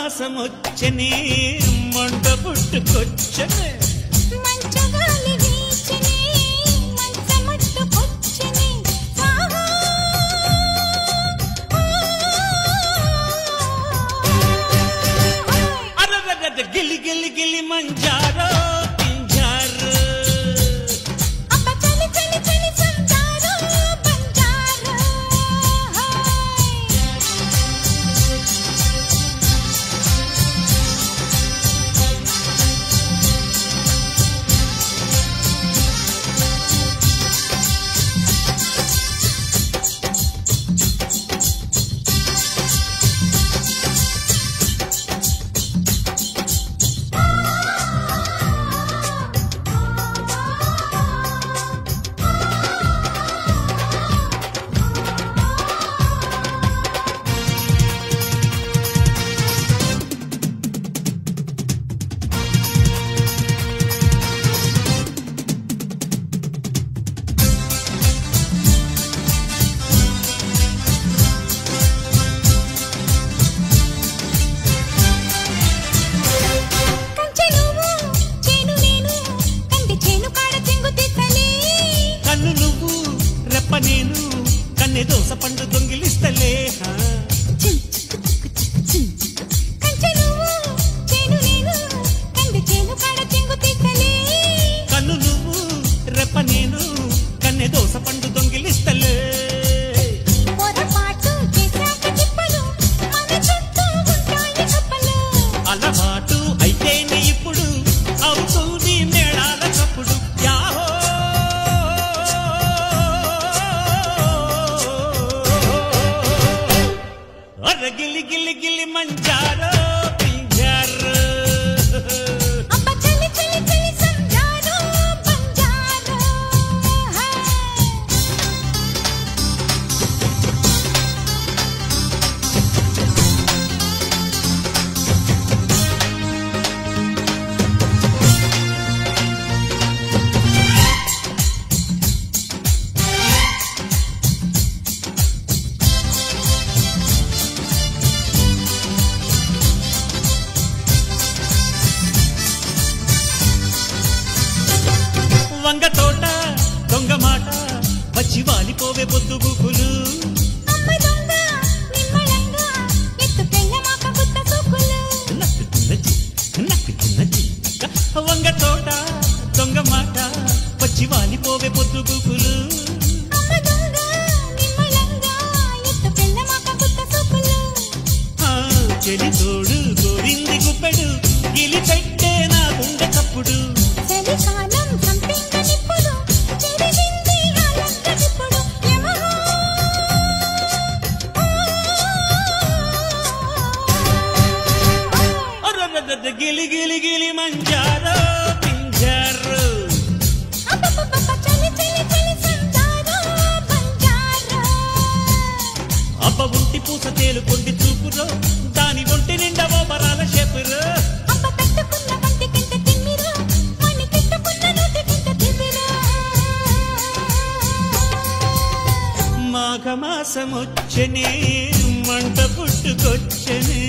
మాఘమాసమొచ్చనే మంట పుట్టుకొచ్చనే మంచగాలి వీచనే మంచమట్టుకొచ్చనే అరరర గిలి గిలి గిలి మంజారో పింజారో అబ్బ చలి చలి చలి సంజారో బంజారో నేను కన్నె దోస పండు దొంగిలిస్తలే కన్ను నువ్వు రెప్ప నేను కన్నె దోస పండు దొంగిలిస్తలే అలవాటు అయితేనే ఇప్పుడు అవుతుంది మేళాల చప్పుడు యాహో అర గిలి గిలి గిలి మంజారో పింజారో అబ్బ చలి చలి చలి సంజారో బంజారో వంగ తోట దొంగ మాట వచ్చి వాలిపోవే పొద్దు బుకులు వంగ తోట దొంగ మాట వచ్చి వాలిపోవే పొద్దు బుకులు చెలి తోడు గోరింది గుప్పెడు గిలి పెట్టే నా గుండె కప్పుడు గిలి గిలి గిలి మంజారో పింజారో అబ్బ ఒంటి పూస తేలుకొండి చూపురో దాని ఒంటి నిండా ఓ బరాల షేపురో మాఘమాసమొచ్చనే మంట పుట్టుకొచ్చనే